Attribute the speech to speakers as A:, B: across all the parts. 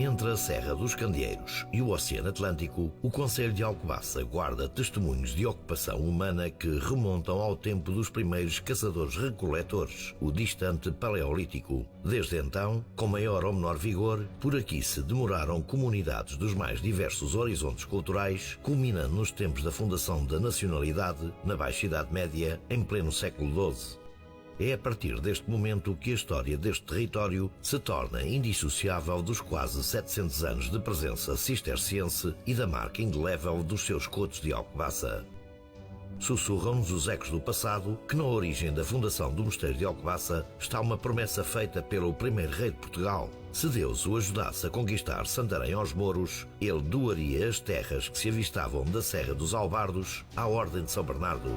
A: Entre a Serra dos Candeeiros e o Oceano Atlântico, o concelho de Alcobaça guarda testemunhos de ocupação humana que remontam ao tempo dos primeiros caçadores-recoletores, o distante Paleolítico. Desde então, com maior ou menor vigor, por aqui se demoraram comunidades dos mais diversos horizontes culturais, culminando nos tempos da fundação da nacionalidade, na Baixa Idade Média, em pleno século XII. É a partir deste momento que a história deste território se torna indissociável dos quase 700 anos de presença cisterciense e da marca indelével dos seus cotos de Alcobaça. Sussurram-nos os ecos do passado que na origem da fundação do Mosteiro de Alcobaça está uma promessa feita pelo primeiro rei de Portugal. Se Deus o ajudasse a conquistar Santarém aos mouros, ele doaria as terras que se avistavam da Serra dos Albardos à Ordem de São Bernardo.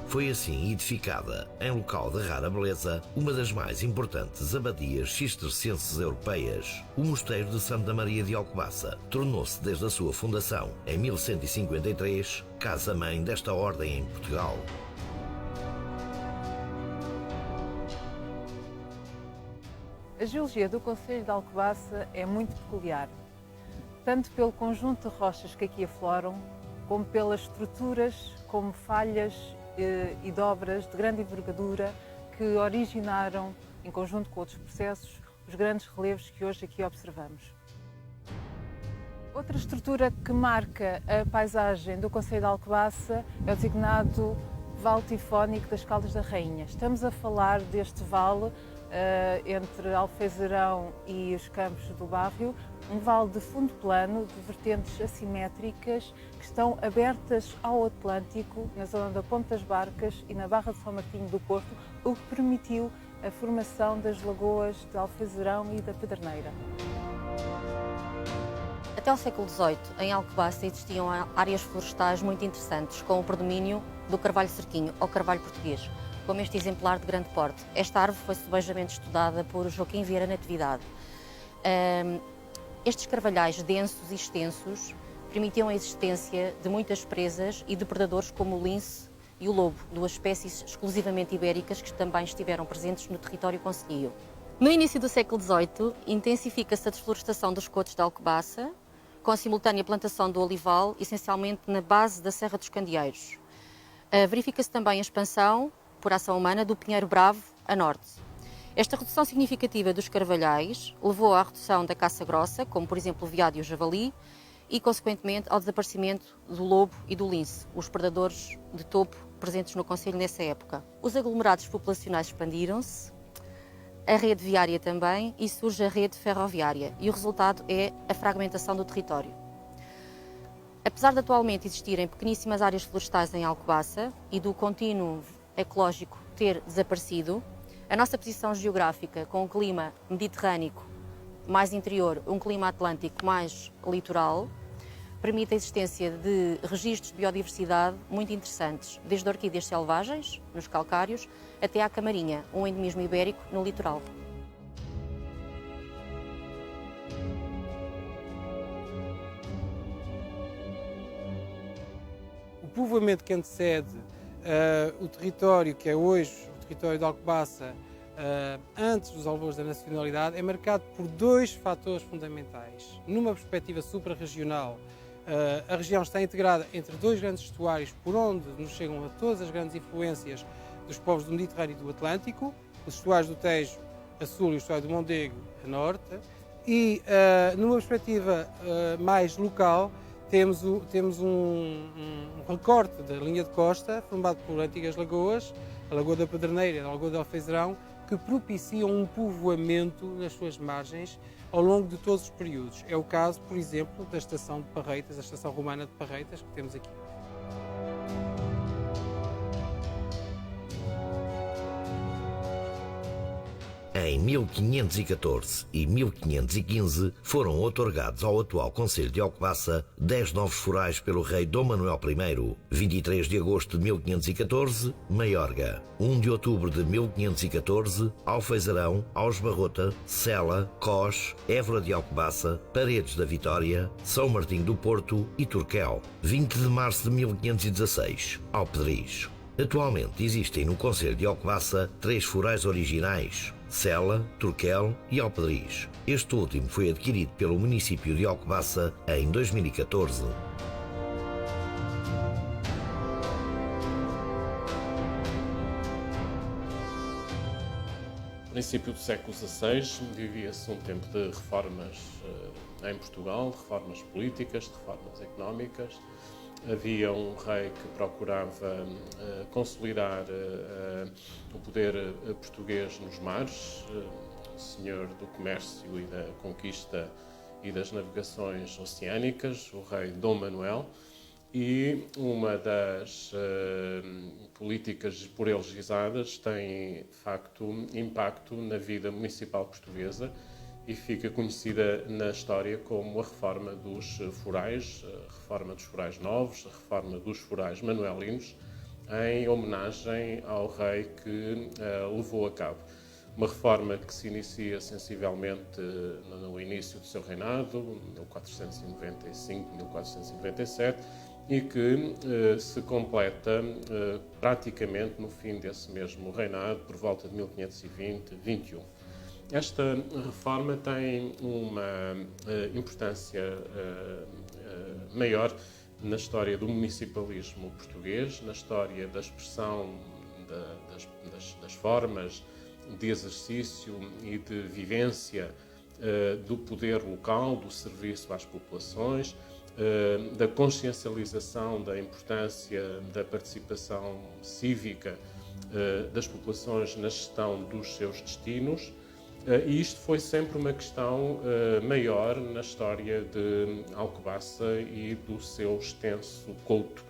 A: Foi assim edificada, em local de rara beleza, uma das mais importantes abadias cistercienses europeias. O Mosteiro de Santa Maria de Alcobaça tornou-se desde a sua fundação, em 1153, casa-mãe desta ordem em Portugal.
B: A geologia do concelho de Alcobaça é muito peculiar, tanto pelo conjunto de rochas que aqui afloram, como pelas estruturas, como falhas e dobras de grande envergadura que originaram, em conjunto com outros processos, os grandes relevos que hoje aqui observamos. Outra estrutura que marca a paisagem do concelho de Alcobaça é o designado Vale Tifónico das Caldas da Rainha. Estamos a falar deste vale entre Alfeizarão e os campos do Bárrio, um vale de fundo plano, de vertentes assimétricas, que estão abertas ao Atlântico, na zona da Ponte das Barcas e na Barra de São Martinho do Porto, o que permitiu a formação das lagoas de Alfeizarão e da Pedreneira.
C: Até ao século XVIII, em Alcobaça existiam áreas florestais muito interessantes, com o predomínio do carvalho cerquinho, ou carvalho português, como este exemplar de grande porte. Esta árvore foi sebejamente estudada por Joaquim Vieira Natividade. Estes carvalhais densos e extensos permitiam a existência de muitas presas e depredadores como o lince e o lobo, duas espécies exclusivamente ibéricas que também estiveram presentes no território concelhio. No início do século XVIII, intensifica-se a desflorestação dos cotos de Alcobaça, com a simultânea plantação do olival, essencialmente na base da Serra dos Candeeiros. Verifica-se também a expansão, por ação humana, do Pinheiro Bravo a norte. Esta redução significativa dos carvalhais levou à redução da caça grossa, como por exemplo o veado e o javali, e consequentemente ao desaparecimento do lobo e do lince, os predadores de topo presentes no concelho nessa época. Os aglomerados populacionais expandiram-se, a rede viária também, e surge a rede ferroviária, e o resultado é a fragmentação do território. Apesar de atualmente existirem pequeníssimas áreas florestais em Alcobaça e do contínuo ecológico ter desaparecido, a nossa posição geográfica, com um clima mediterrâneo mais interior, um clima atlântico mais litoral, permite a existência de registros de biodiversidade muito interessantes, desde orquídeas selvagens, nos calcários, até à camarinha, um endemismo ibérico no litoral.
D: O povoamento que antecede o território que é hoje o território de Alcobaça, antes dos albores da nacionalidade, é marcado por dois fatores fundamentais. Numa perspectiva suprarregional, a região está integrada entre dois grandes estuários por onde nos chegam a todas as grandes influências dos povos do Mediterrâneo e do Atlântico, os estuários do Tejo a sul e o estuário do Mondego a norte, e numa perspectiva mais local, temos um recorte da linha de costa formado por antigas lagoas, a Lagoa da Pedreneira e a Lagoa de Alfeizarão, que propiciam um povoamento nas suas margens ao longo de todos os períodos. É o caso, por exemplo, da estação de Parreitas, a estação romana de Parreitas, que temos aqui.
A: Em 1514 e 1515 foram outorgados ao atual concelho de Alcobaça 10 novos forais pelo rei Dom Manuel I. 23 de agosto de 1514, Maiorga. 1 de outubro de 1514, Alfeizarão, Aos-Barrota, Sela, Cós, Évora de Alcobaça, Paredes da Vitória, São Martinho do Porto e Turquel. 20 de março de 1516, Alpedriz. Atualmente existem no concelho de Alcobaça 3 forais originais: Sela, Turquel e Alpedriz. Este último foi adquirido pelo município de Alcobaça em 2014.
E: No princípio do século XVI vivia-se um tempo de reformas em Portugal, de reformas políticas, de reformas económicas. Havia um rei que procurava consolidar o poder português nos mares, senhor do comércio e da conquista e das navegações oceânicas, o rei Dom Manuel. E uma das políticas por ele realizadas tem, de facto, impacto na vida municipal portuguesa e fica conhecida na história como a reforma dos forais, a reforma dos forais novos, a reforma dos forais manuelinos, em homenagem ao rei que levou a cabo. Uma reforma que se inicia sensivelmente no início do seu reinado, 1495-1497, e que se completa praticamente no fim desse mesmo reinado, por volta de 1520-21. Esta reforma tem uma importância maior na história do municipalismo português, na história da expressão das formas de exercício e de vivência do poder local, do serviço às populações, da consciencialização da importância da participação cívica das populações na gestão dos seus destinos, e isto foi sempre uma questão maior na história de Alcobaça e do seu extenso couto.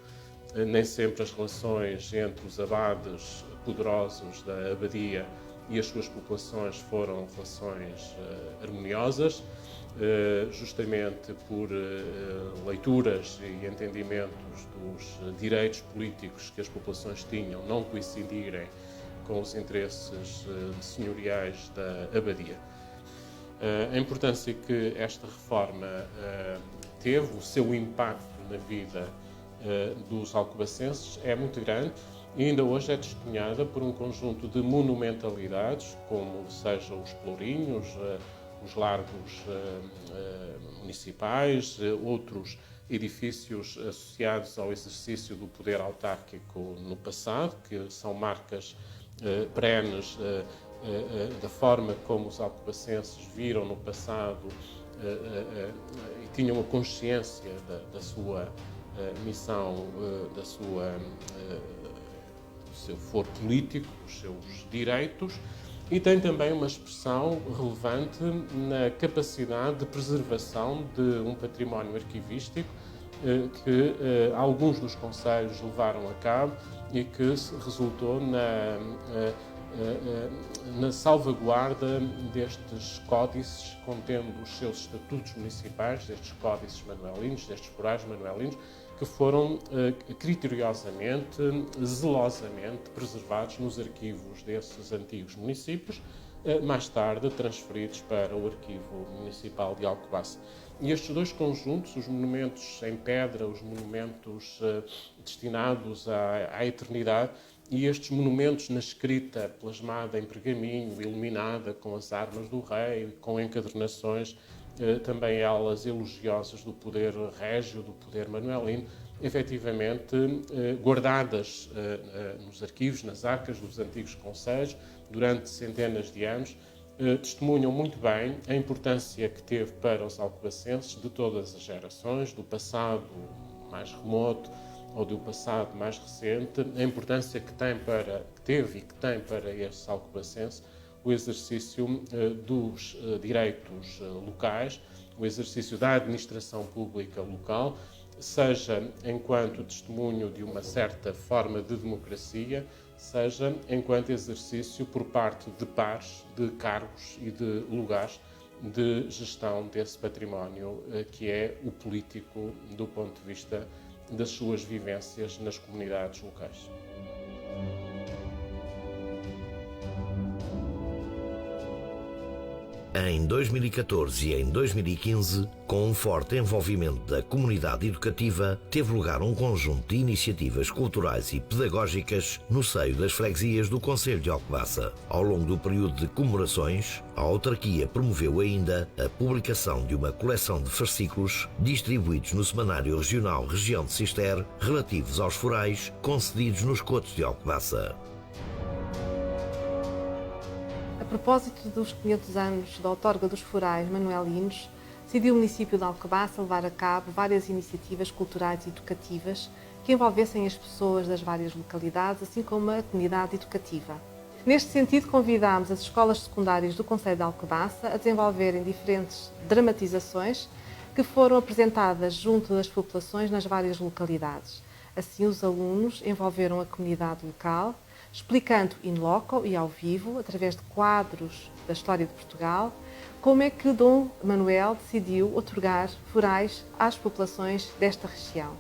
E: Nem sempre as relações entre os abades poderosos da abadia e as suas populações foram relações harmoniosas, justamente por leituras e entendimentos dos direitos políticos que as populações tinham não coincidirem com os interesses senhoriais da abadia. A importância que esta reforma teve, o seu impacto na vida dos alcobacenses é muito grande e ainda hoje é testemunhada por um conjunto de monumentalidades, como sejam os pelourinhos, os largos municipais, outros edifícios associados ao exercício do poder autárquico no passado, que são marcas perenes da forma como os alcobacenses viram no passado e tinham a consciência da sua missão, do seu foro político, dos seus direitos, e tem também uma expressão relevante na capacidade de preservação de um património arquivístico que alguns dos concelhos levaram a cabo e que resultou na salvaguarda destes códices contendo os seus estatutos municipais, destes códices manuelinos, destes forais manuelinos, que foram criteriosamente, zelosamente preservados nos arquivos desses antigos municípios, mais tarde transferidos para o Arquivo Municipal de Alcobaça. E estes dois conjuntos, os monumentos em pedra, os monumentos destinados à eternidade, e estes monumentos na escrita plasmada em pergaminho, iluminada com as armas do rei, com encadernações, também elas elogiosas do poder régio, do poder manuelino, efetivamente guardadas nos arquivos, nas arcas dos antigos concelhos, durante centenas de anos, testemunham muito bem a importância que teve para os alcobacenses de todas as gerações, do passado mais remoto ou do passado mais recente, a importância que teve e que tem para estes alcobacenses o exercício dos direitos locais, o exercício da administração pública local, seja enquanto testemunho de uma certa forma de democracia, seja enquanto exercício por parte de pares, de cargos e de lugares de gestão desse património que é o político do ponto de vista das suas vivências nas comunidades locais.
A: Em 2014 e em 2015, com um forte envolvimento da comunidade educativa, teve lugar um conjunto de iniciativas culturais e pedagógicas no seio das freguesias do concelho de Alcobaça. Ao longo do período de comemorações, a autarquia promoveu ainda a publicação de uma coleção de fascículos distribuídos no Semanário Regional Região de Cister, relativos aos forais concedidos nos Cotos de Alcobaça.
F: A propósito dos 500 anos da outorga dos forais manuelinos, decidiu o município de Alcobaça levar a cabo várias iniciativas culturais e educativas que envolvessem as pessoas das várias localidades, assim como a comunidade educativa. Neste sentido, convidámos as escolas secundárias do concelho de Alcobaça a desenvolverem diferentes dramatizações que foram apresentadas junto das populações nas várias localidades. Assim, os alunos envolveram a comunidade local, explicando in loco e ao vivo, através de quadros da história de Portugal, como é que Dom Manuel decidiu outorgar forais às populações desta região.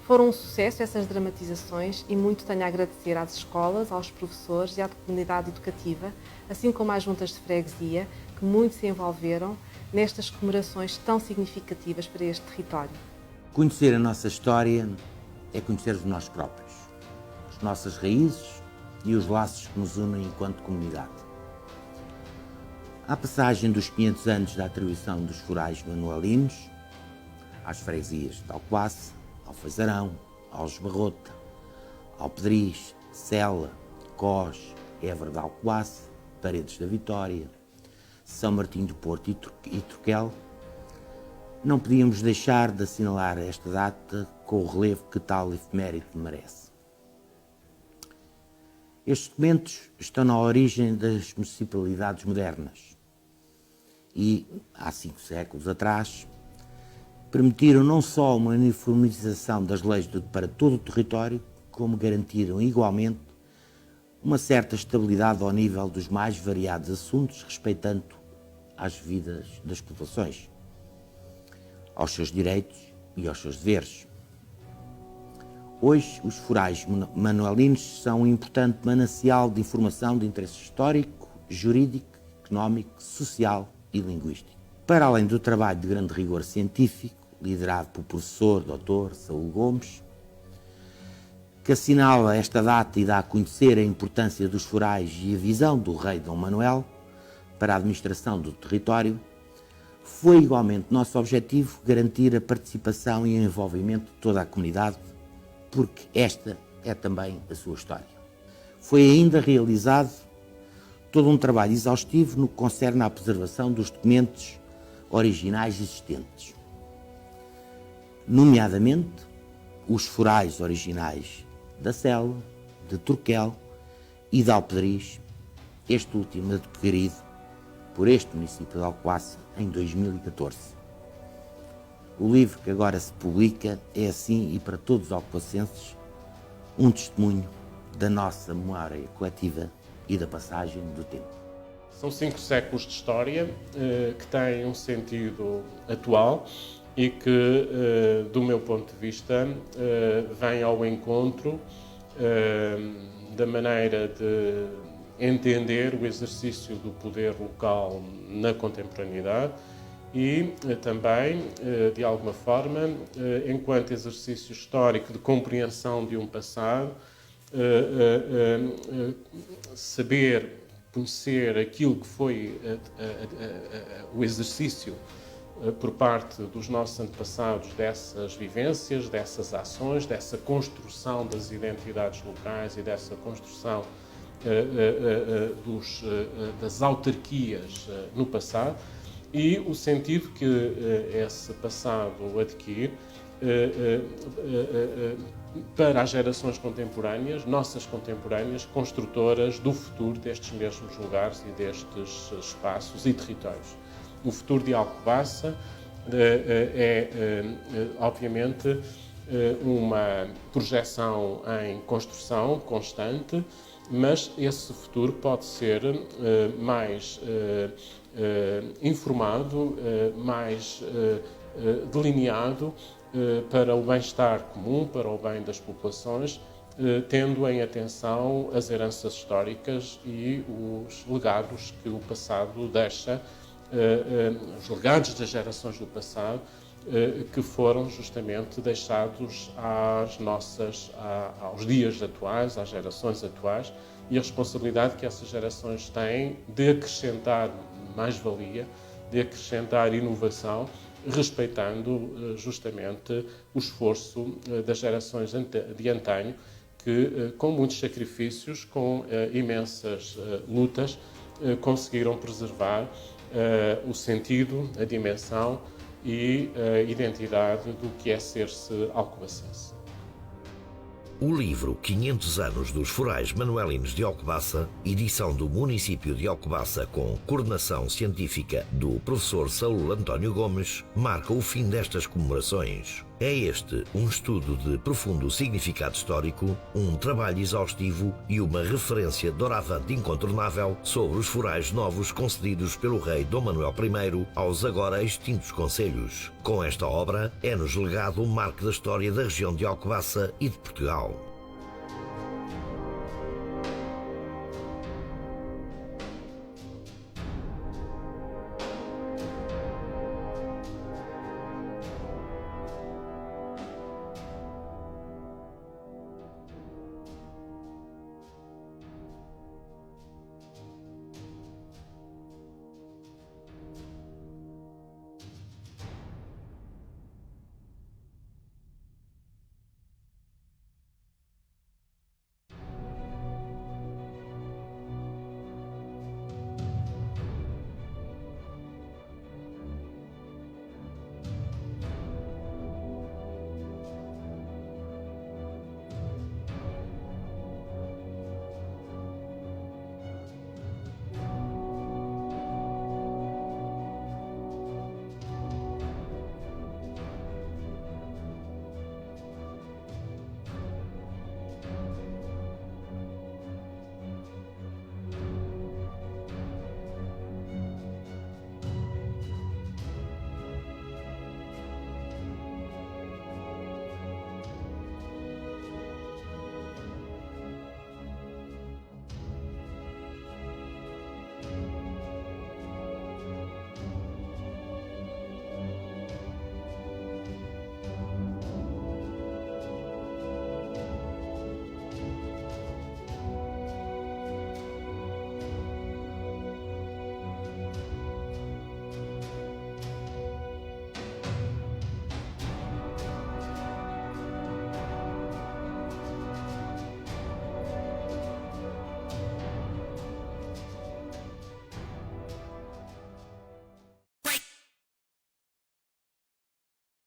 F: Foram um sucesso essas dramatizações e muito tenho a agradecer às escolas, aos professores e à comunidade educativa, assim como às juntas de freguesia, que muito se envolveram nestas comemorações tão significativas para este território.
G: Conhecer a nossa história é conhecer nós próprios, as nossas raízes e os laços que nos unem enquanto comunidade. À passagem dos 500 anos da atribuição dos forais manuelinos às freguesias de Alcobaça, Alfazarão, Aljubarrota, Alpedriz, Sela, Cós, Évora de Alcobaça, Paredes da Vitória, São Martinho do Porto e Turquel, não podíamos deixar de assinalar esta data com o relevo que tal efeméride merece. Estes documentos estão na origem das municipalidades modernas e, há 5 séculos atrás, permitiram não só uma uniformização das leis para todo o território, como garantiram igualmente uma certa estabilidade ao nível dos mais variados assuntos, respeitando às vidas das populações, aos seus direitos e aos seus deveres. Hoje, os forais manuelinos são um importante manancial de informação de interesse histórico, jurídico, económico, social e linguístico. Para além do trabalho de grande rigor científico, liderado pelo professor Dr. Saúl Gomes, que assinala esta data e dá a conhecer a importância dos forais e a visão do rei Dom Manuel para a administração do território, foi igualmente nosso objetivo garantir a participação e o envolvimento de toda a comunidade, porque esta é também a sua história. Foi ainda realizado todo um trabalho exaustivo no que concerne à preservação dos documentos originais existentes, nomeadamente os forais originais da Sela, de Turquel e de Alpedriz, este último adquirido por este município de Alcobaça em 2014. O livro que agora se publica é assim e para todos os alcobacenses um testemunho da nossa memória coletiva e da passagem do tempo.
E: São 5 séculos de história que têm um sentido atual e que, do meu ponto de vista, vêm ao encontro da maneira de entender o exercício do poder local na contemporaneidade e também, de alguma forma, enquanto exercício histórico de compreensão de um passado, saber conhecer aquilo que foi o exercício por parte dos nossos antepassados dessas vivências, dessas ações, dessa construção das identidades locais e dessa construção das autarquias no passado, e o sentido que esse passado adquire para as gerações contemporâneas, nossas contemporâneas, construtoras do futuro destes mesmos lugares e destes espaços e territórios. O futuro de Alcobaça obviamente, uma projeção em construção constante, mas esse futuro pode ser mais informado, mais delineado para o bem-estar comum, para o bem das populações, tendo em atenção as heranças históricas e os legados que o passado deixa os legados das gerações do passado, que foram justamente deixados aos dias atuais, às gerações atuais, e a responsabilidade que essas gerações têm de acrescentar mais-valia, de acrescentar inovação, respeitando justamente o esforço das gerações de antanho, que com muitos sacrifícios, com imensas lutas, conseguiram preservar o sentido, a dimensão e a identidade do que é ser-se alcobacense.
A: O livro 500 anos dos Forais Manuelinos de Alcobaça, edição do município de Alcobaça com coordenação científica do professor Saúl António Gomes, marca o fim destas comemorações. É este um estudo de profundo significado histórico, um trabalho exaustivo e uma referência doravante incontornável sobre os forais novos concedidos pelo rei Dom Manuel I aos agora extintos concelhos. Com esta obra, é-nos legado um marco da história da região de Alcobaça e de Portugal.